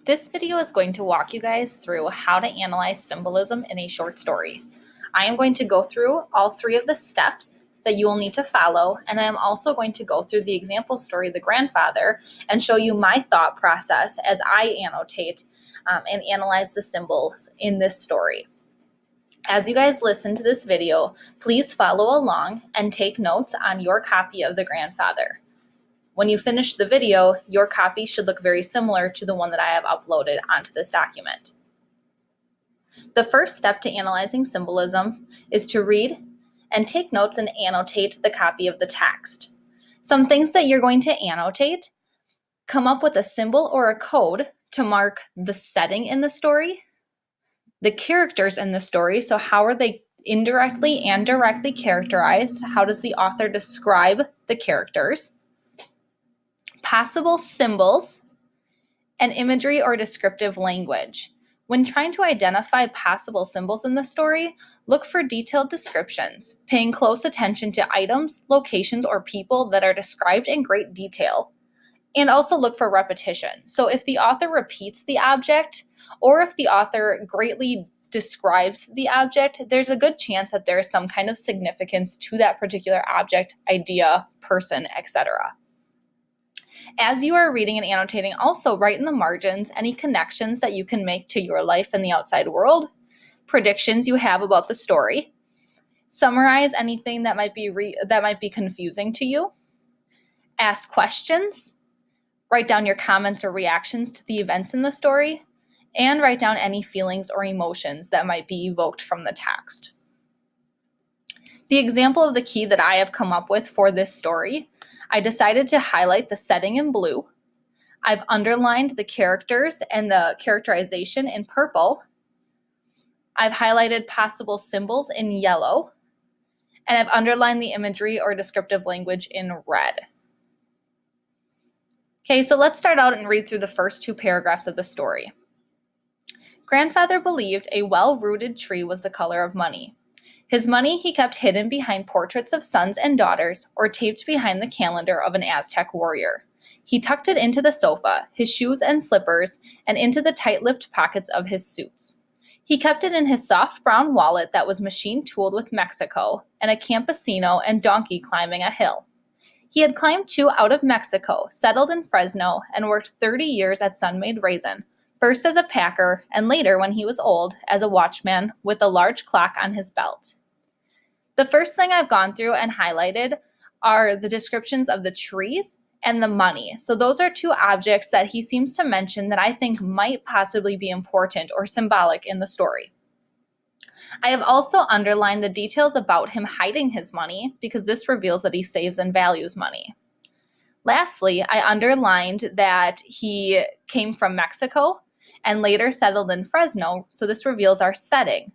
This video is going to walk you guys through how to analyze symbolism in a short story. I am going to go through all three of the steps that you will need to follow, and I am also going to go through the example story, The Grandfather, and show you my thought process as I annotate and analyze the symbols in this story. As you guys listen to this video, please follow along and take notes on your copy of The Grandfather. When you finish the video, your copy should look very similar to the one that I have uploaded onto this document. The first step to analyzing symbolism is to read and take notes and annotate the copy of the text. Some things that you're going to annotate: come up with a symbol or a code to mark the setting in the story, the characters in the story, so how are they indirectly and directly characterized? How does the author describe the characters? Possible symbols, and imagery or descriptive language. When trying to identify possible symbols in the story, look for detailed descriptions, paying close attention to items, locations, or people that are described in great detail. And also look for repetition. So if the author repeats the object, or if the author greatly describes the object, there's a good chance that there is some kind of significance to that particular object, idea, person, etc. As you are reading and annotating, also write in the margins any connections that you can make to your life and the outside world, predictions you have about the story, summarize anything that might be confusing to you, ask questions, write down your comments or reactions to the events in the story, and write down any feelings or emotions that might be evoked from the text. The example of the key that I have come up with for this story, I decided to highlight the setting in blue. I've underlined the characters and the characterization in purple. I've highlighted possible symbols in yellow, and I've underlined the imagery or descriptive language in red. Okay, so let's start out and read through the first two paragraphs of the story. Grandfather believed a well-rooted tree was the color of money. His money he kept hidden behind portraits of sons and daughters or taped behind the calendar of an Aztec warrior. He tucked it into the sofa, his shoes and slippers, and into the tight-lipped pockets of his suits. He kept it in his soft brown wallet that was machine-tooled with Mexico and a campesino and donkey climbing a hill. He had climbed two out of Mexico, settled in Fresno, and worked 30 years at Sun-Made Raisin, first as a packer and later, when he was old, as a watchman with a large clock on his belt. The first thing I've gone through and highlighted are the descriptions of the trees and the money. So those are two objects that he seems to mention that I think might possibly be important or symbolic in the story. I have also underlined the details about him hiding his money because this reveals that he saves and values money. Lastly, I underlined that he came from Mexico and later settled in Fresno, so this reveals our setting.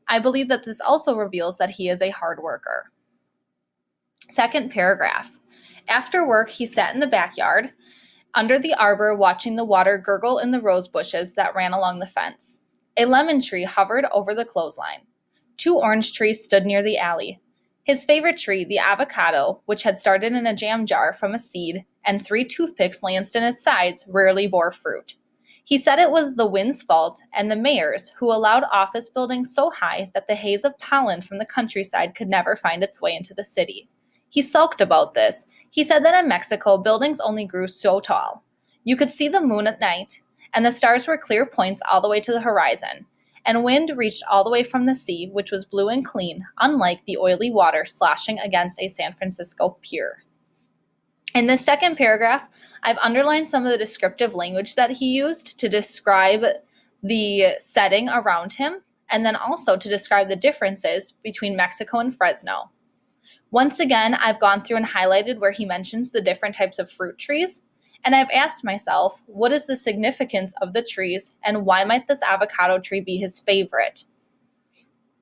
I believe that this also reveals that he is a hard worker. Second paragraph. After work, he sat in the backyard, under the arbor, watching the water gurgle in the rose bushes that ran along the fence. A lemon tree hovered over the clothesline. Two orange trees stood near the alley. His favorite tree, the avocado, which had started in a jam jar from a seed, and 3 toothpicks lanced in its sides, rarely bore fruit. He said it was the wind's fault and the mayor's, who allowed office buildings so high that the haze of pollen from the countryside could never find its way into the city. He sulked about this. He said that in Mexico, buildings only grew so tall. You could see the moon at night, and the stars were clear points all the way to the horizon, and wind reached all the way from the sea, which was blue and clean, unlike the oily water sloshing against a San Francisco pier. In this second paragraph, I've underlined some of the descriptive language that he used to describe the setting around him, and then also to describe the differences between Mexico and Fresno. Once again, I've gone through and highlighted where he mentions the different types of fruit trees, and I've asked myself, what is the significance of the trees, and why might this avocado tree be his favorite?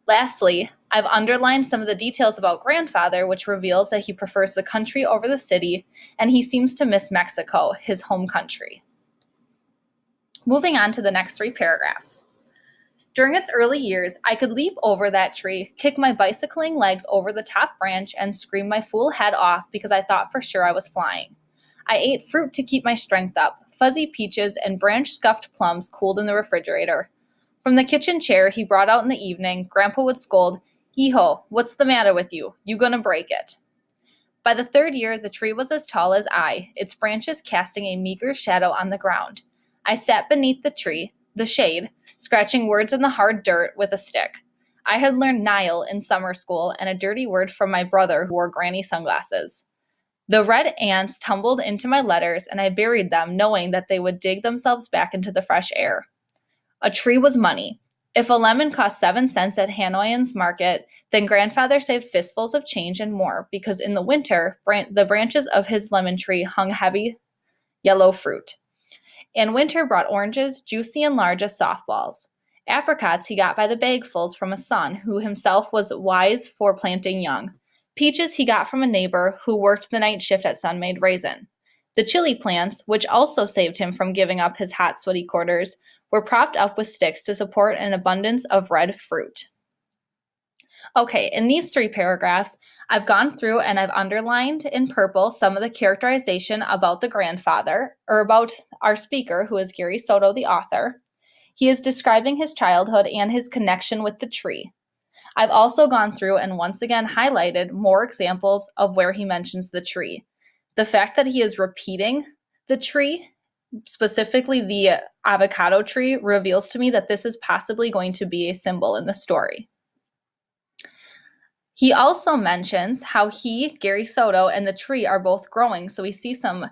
Lastly, I've underlined some of the details about Grandfather, which reveals that he prefers the country over the city, and he seems to miss Mexico, his home country. Moving on to the next 3 paragraphs. During its early years, I could leap over that tree, kick my bicycling legs over the top branch, and scream my fool head off because I thought for sure I was flying. I ate fruit to keep my strength up, fuzzy peaches and branch-scuffed plums cooled in the refrigerator. From the kitchen chair he brought out in the evening, Grandpa would scold, "Hijo, what's the matter with you? You gonna break it." By the third year, the tree was as tall as I, its branches casting a meager shadow on the ground. I sat beneath the shade, scratching words in the hard dirt with a stick. I had learned Nile in summer school and a dirty word from my brother who wore granny sunglasses. The red ants tumbled into my letters, and I buried them, knowing that they would dig themselves back into the fresh air. A tree was money. If a lemon cost 7 cents at Hanoian's market, then Grandfather saved fistfuls of change and more, because in the winter, the branches of his lemon tree hung heavy yellow fruit. And winter brought oranges, juicy and large as softballs. Apricots he got by the bagfuls from a son who himself was wise for planting young. Peaches he got from a neighbor who worked the night shift at Sun-Made Raisin. The chili plants, which also saved him from giving up his hot, sweaty quarters, were propped up with sticks to support an abundance of red fruit. Okay, in these 3 paragraphs, I've gone through and I've underlined in purple some of the characterization about the grandfather, or about our speaker, who is Gary Soto, the author. He is describing his childhood and his connection with the tree. I've also gone through and once again highlighted more examples of where he mentions the tree. The fact that he is repeating the tree, specifically the avocado tree, reveals to me that this is possibly going to be a symbol in the story. He also mentions how he, Gary Soto, and the tree are both growing, so we see some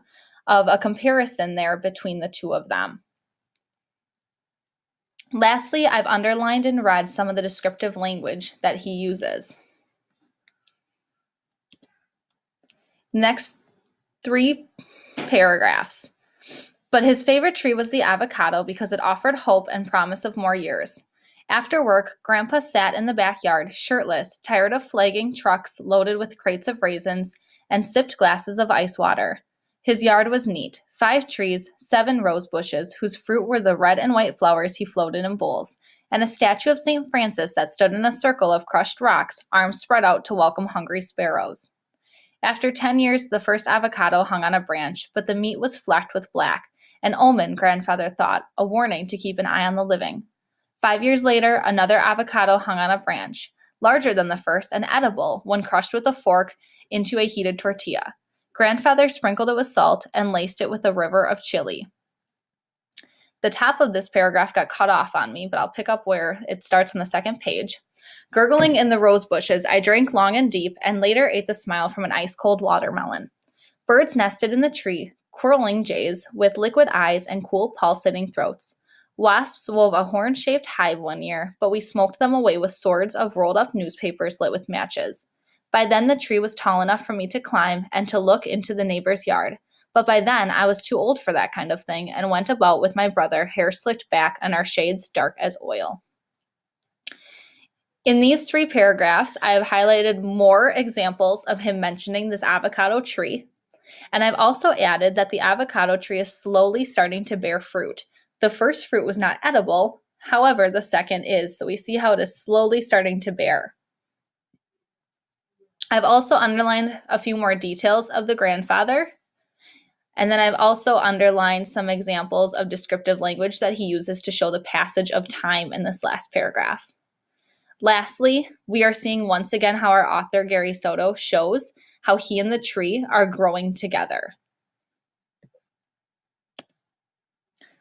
of a comparison there between the two of them. Lastly, I've underlined and read some of the descriptive language that he uses. Next 3 paragraphs. But his favorite tree was the avocado because it offered hope and promise of more years. After work, Grandpa sat in the backyard, shirtless, tired of flagging trucks loaded with crates of raisins, and sipped glasses of ice water. His yard was neat, 5 trees, 7 rose bushes, whose fruit were the red and white flowers he floated in bowls, and a statue of St. Francis that stood in a circle of crushed rocks, arms spread out to welcome hungry sparrows. After 10 years, the first avocado hung on a branch, but the meat was flecked with black, an omen, Grandfather thought, a warning to keep an eye on the living. 5 years later, another avocado hung on a branch, larger than the first and edible when crushed with a fork into a heated tortilla. Grandfather sprinkled it with salt and laced it with a river of chili. The top of this paragraph got cut off on me, but I'll pick up where it starts on the second page. Gurgling in the rose bushes, I drank long and deep and later ate the smile from an ice-cold watermelon. Birds nested in the tree, quarreling jays with liquid eyes and cool, pulsating throats. Wasps wove a horn-shaped hive one year, but we smoked them away with swords of rolled-up newspapers lit with matches. By then the tree was tall enough for me to climb and to look into the neighbor's yard. But by then I was too old for that kind of thing and went about with my brother, hair slicked back and our shades dark as oil. In these 3 paragraphs, I have highlighted more examples of him mentioning this avocado tree. And I've also added that the avocado tree is slowly starting to bear fruit. The first fruit was not edible, however, the second is, so we see how it is slowly starting to bear. I've also underlined a few more details of the grandfather, and then I've also underlined some examples of descriptive language that he uses to show the passage of time in this last paragraph. Lastly, we are seeing once again how our author, Gary Soto, shows how he and the tree are growing together.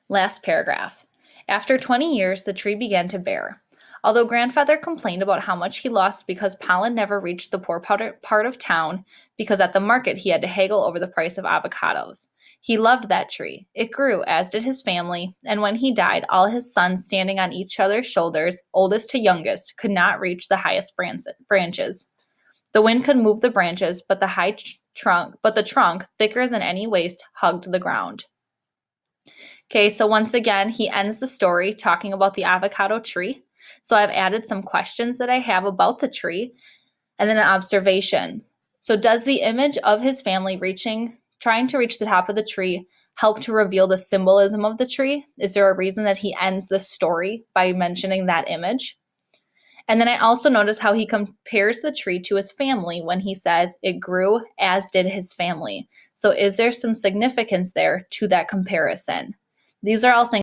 Last paragraph. After 20 years, the tree began to bear. Although Grandfather complained about how much he lost because pollen never reached the poor part of town, because at the market he had to haggle over the price of avocados. He loved that tree. It grew, as did his family, and when he died, all his sons standing on each other's shoulders, oldest to youngest, could not reach the highest branches. The wind could move the branches, but the trunk, thicker than any waist, hugged the ground. Okay, so once again, he ends the story talking about the avocado tree. So I've added some questions that I have about the tree and then an observation. So does the image of his family trying to reach the top of the tree help to reveal the symbolism of the tree? Is there a reason that he ends the story by mentioning that image? And then I also notice how he compares the tree to his family when he says it grew as did his family. So is there some significance there to that comparison? These are all things